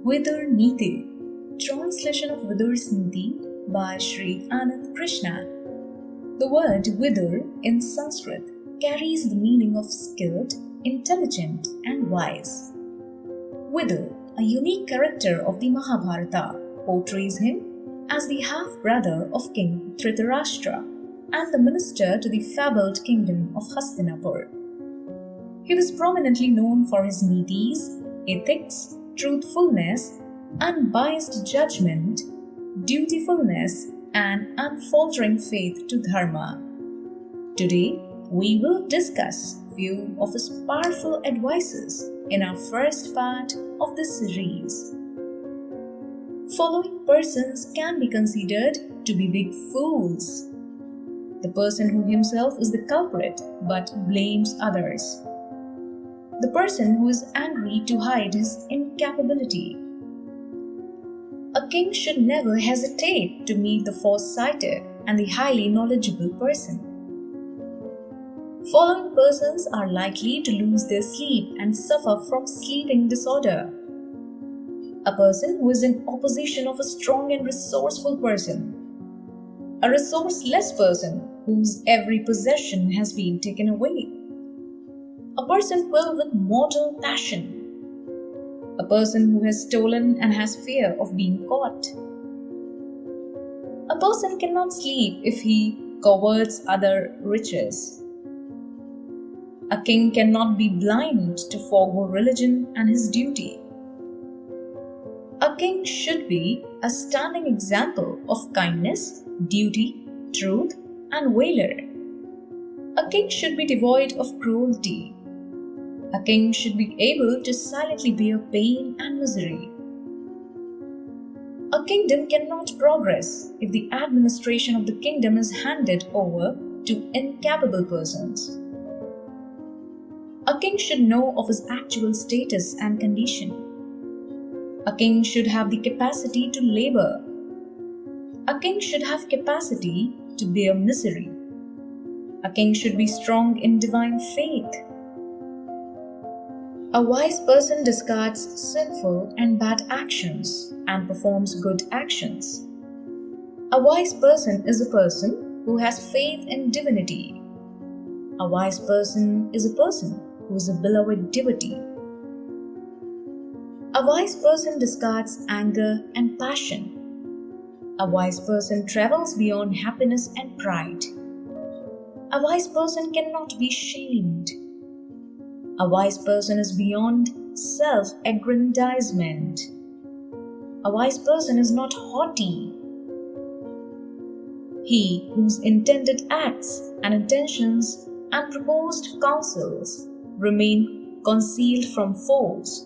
Vidur Neeti, translation of Vidur's Neeti by Shree Anand Krishna. The word Vidur in Sanskrit carries the meaning of skilled, intelligent, and wise. Vidur, a unique character of the Mahabharata, portrays him as the half-brother of King Dhritarashtra and the minister to the Fabled Kingdom of Hastinapur. He was prominently known for his Nitis, ethics, truthfulness, unbiased judgment, dutifulness, and unfaltering faith to Dharma. Today, we will discuss few of his powerful advices in our first part of this series. Following persons can be considered to be big fools. The person who himself is the culprit but blames others. The person who is angry to hide his incapability. A king should never hesitate to meet the foresighted and the highly knowledgeable person. Following persons are likely to lose their sleep and suffer from sleeping disorder. A person who is in opposition of a strong and resourceful person. A resourceless person whose every possession has been taken away. A person filled with mortal passion. A person who has stolen and has fear of being caught. A person cannot sleep if he covets other riches. A king cannot be blind to forego religion and his duty. A king should be a standing example of kindness, duty, truth, and valor. A king should be devoid of cruelty. A king should be able to silently bear pain and misery. A kingdom cannot progress if the administration of the kingdom is handed over to incapable persons. A king should know of his actual status and condition. A king should have the capacity to labor. A king should have capacity to bear misery. A king should be strong in divine faith. A wise person discards sinful and bad actions and performs good actions. A wise person is a person who has faith in divinity. A wise person is a person who is a beloved devotee. A wise person discards anger and passion. A wise person travels beyond happiness and pride. A wise person cannot be shamed. A wise person is beyond self-aggrandizement. A wise person is not haughty. He whose intended acts and intentions and proposed counsels remain concealed from foes,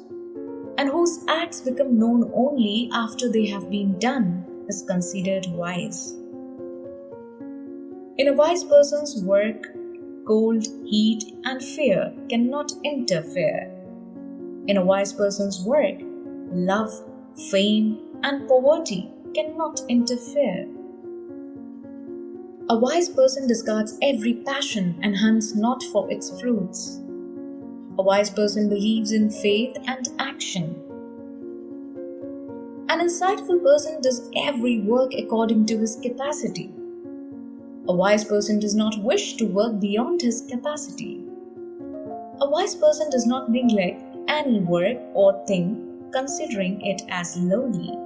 and whose acts become known only after they have been done, is considered wise. In a wise person's work, cold, heat, and fear cannot interfere. In a wise person's work, love, fame, and poverty cannot interfere. A wise person discards every passion and hunts not for its fruits. A wise person believes in faith and action. An insightful person does every work according to his capacity. A wise person does not wish to work beyond his capacity. A wise person does not neglect any work or thing, considering it as lowly.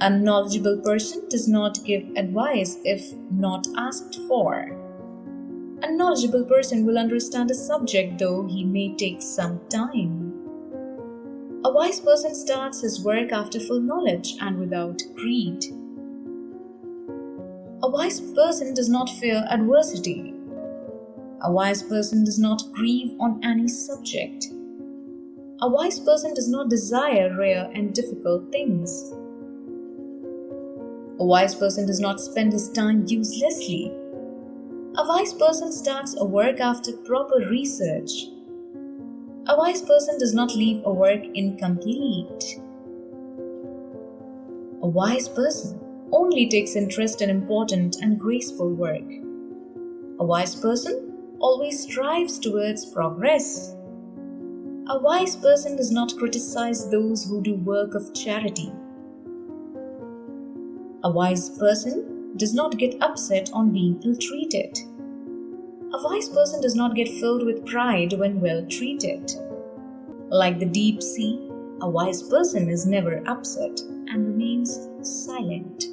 A knowledgeable person does not give advice if not asked for. A knowledgeable person will understand a subject though he may take some time. A wise person starts his work after full knowledge and without greed. A wise person does not fear adversity. A wise person does not grieve on any subject. A wise person does not desire rare and difficult things. A wise person does not spend his time uselessly. A wise person starts a work after proper research. A wise person does not leave a work incomplete. A wise person only takes interest in important and graceful work. A wise person always strives towards progress. A wise person does not criticize those who do work of charity. A wise person does not get upset on being ill-treated. A wise person does not get filled with pride when well treated. Like the deep sea, a wise person is never upset and remains silent.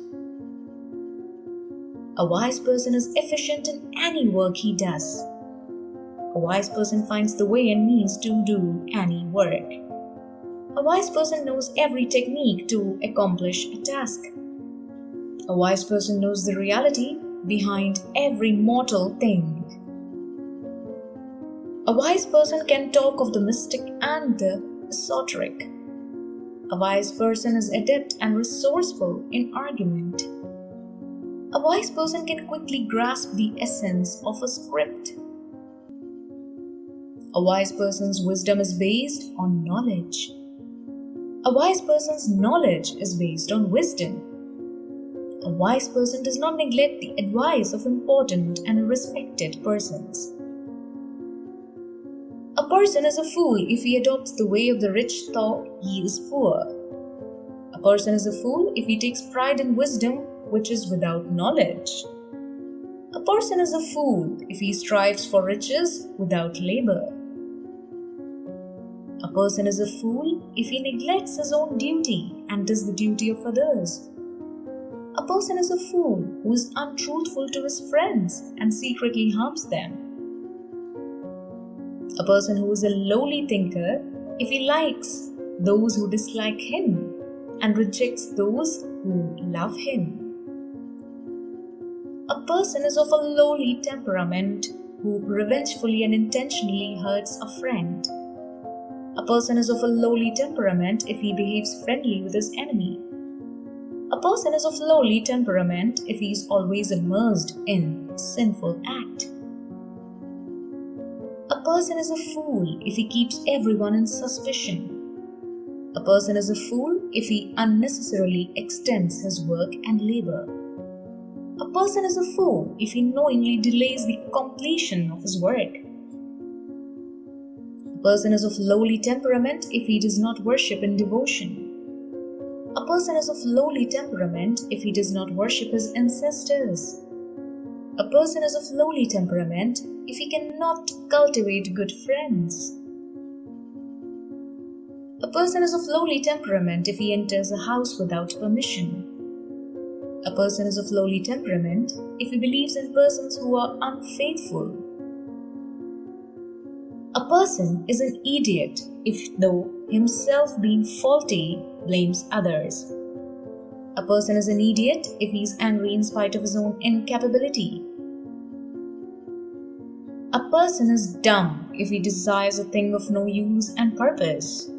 A wise person is efficient in any work he does. A wise person finds the way and means to do any work. A wise person knows every technique to accomplish a task. A wise person knows the reality behind every mortal thing. A wise person can talk of the mystic and the esoteric. A wise person is adept and resourceful in argument. A wise person can quickly grasp the essence of a script. A wise person's wisdom is based on knowledge. A wise person's knowledge is based on wisdom. A wise person does not neglect the advice of important and respected persons. A person is a fool if he adopts the way of the rich though he is poor. A person is a fool if he takes pride in wisdom which is without knowledge. A person is a fool if he strives for riches without labor. A person is a fool if he neglects his own duty and does the duty of others. A person is a fool who is untruthful to his friends and secretly harms them. A person who is a lowly thinker if he likes those who dislike him and rejects those who love him. A person is of a lowly temperament who revengefully and intentionally hurts a friend. A person is of a lowly temperament if he behaves friendly with his enemy. A person is of lowly temperament if he is always immersed in sinful act. A person is a fool if he keeps everyone in suspicion. A person is a fool if he unnecessarily extends his work and labor. A person is a fool if he knowingly delays the completion of his work. A person is of lowly temperament if he does not worship in devotion. A person is of lowly temperament if he does not worship his ancestors. A person is of lowly temperament if he cannot cultivate good friends. A person is of lowly temperament if he enters a house without permission. A person is of lowly temperament if he believes in persons who are unfaithful. A person is an idiot if, though himself being faulty, blames others. A person is an idiot if he is angry in spite of his own incapability. A person is dumb if he desires a thing of no use and purpose.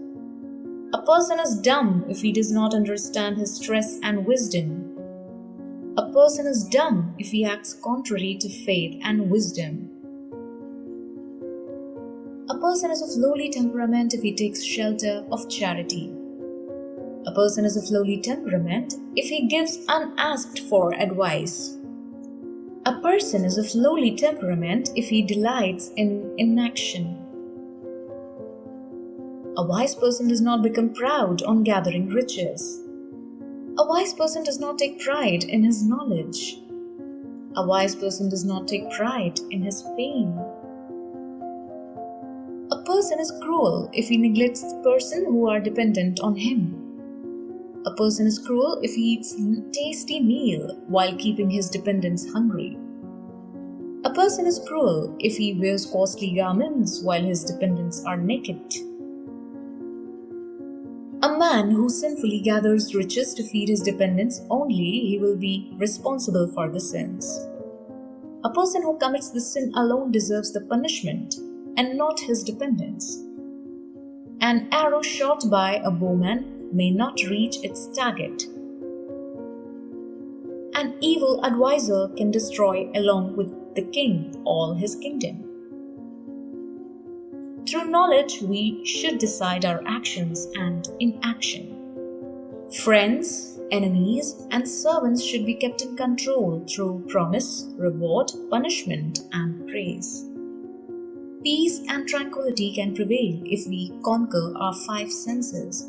A person is dumb if he does not understand his stress and wisdom. A person is dumb if he acts contrary to faith and wisdom. A person is of lowly temperament if he takes shelter of charity. A person is of lowly temperament if he gives unasked for advice. A person is of lowly temperament if he delights in inaction. A wise person does not become proud on gathering riches. A wise person does not take pride in his knowledge. A wise person does not take pride in his fame. A person is cruel if he neglects the person who are dependent on him. A person is cruel if he eats a tasty meal while keeping his dependents hungry. A person is cruel if he wears costly garments while his dependents are naked. A man who sinfully gathers riches to feed his dependents only he will be responsible for the sins. A person who commits the sin alone deserves the punishment and not his dependents. An arrow shot by a bowman may not reach its target. An evil advisor can destroy along with the king all his kingdom. Through knowledge, we should decide our actions and inaction. Friends, enemies, and servants should be kept in control through promise, reward, punishment, and praise. Peace and tranquility can prevail if we conquer our five senses.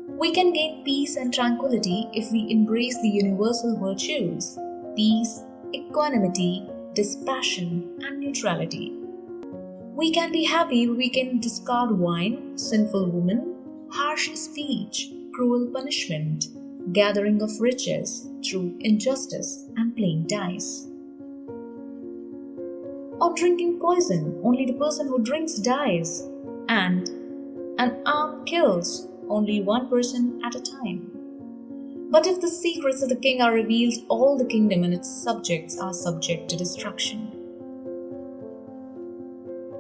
We can gain peace and tranquility if we embrace the universal virtues: peace, equanimity, dispassion, and neutrality. We can be happy if we can discard wine, sinful women, harsh speech, cruel punishment, gathering of riches through injustice, and playing dice. Or drinking poison, only the person who drinks dies, and an arm kills, only one person at a time. But if the secrets of the king are revealed, all the kingdom and its subjects are subject to destruction.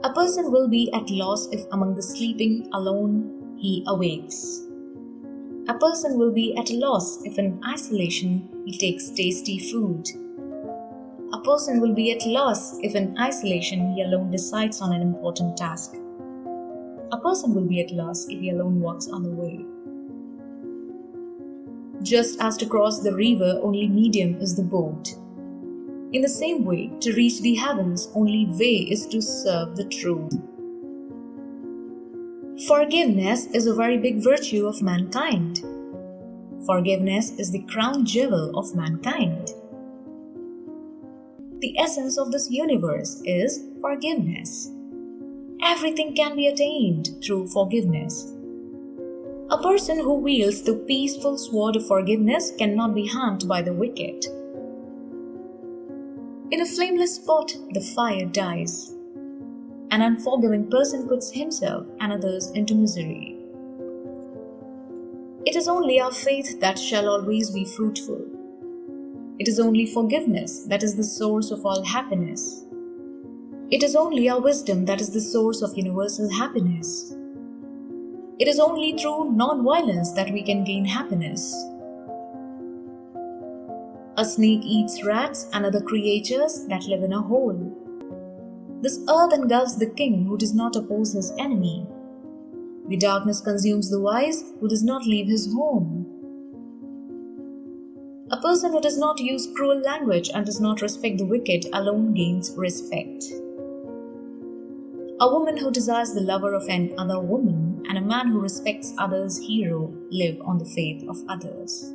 A person will be at loss if among the sleeping alone he awakes. A person will be at a loss if in isolation he takes tasty food. A person will be at loss if in isolation he alone decides on an important task. A person will be at loss if he alone walks on the way. Just as to cross the river, only medium is the boat. In the same way, to reach the heavens, only way is to serve the truth. Forgiveness is a very big virtue of mankind. Forgiveness is the crown jewel of mankind. The essence of this universe is forgiveness. Everything can be attained through forgiveness. A person who wields the peaceful sword of forgiveness cannot be harmed by the wicked. In a flameless pot, the fire dies. An unforgiving person puts himself and others into misery. It is only our faith that shall always be fruitful. It is only forgiveness that is the source of all happiness. It is only our wisdom that is the source of universal happiness. It is only through non-violence that we can gain happiness. A snake eats rats and other creatures that live in a hole. This earth engulfs the king who does not oppose his enemy. The darkness consumes the wise who does not leave his home. A person who does not use cruel language and does not respect the wicked alone gains respect. A woman who desires the lover of another woman and a man who respects others' hero live on the faith of others.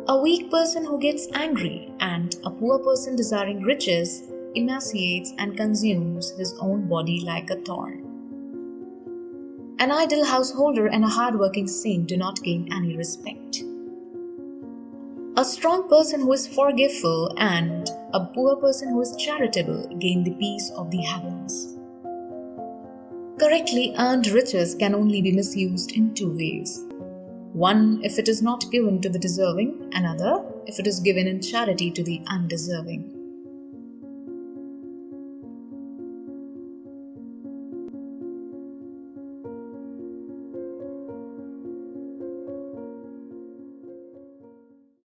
A weak person who gets angry and a poor person desiring riches emaciates and consumes his own body like a thorn. An idle householder and a hard-working saint do not gain any respect. A strong person who is forgiveful and a poor person who is charitable gain the peace of the heavens. Correctly earned riches can only be misused in two ways. One, if it is not given to the deserving, another, if it is given in charity to the undeserving.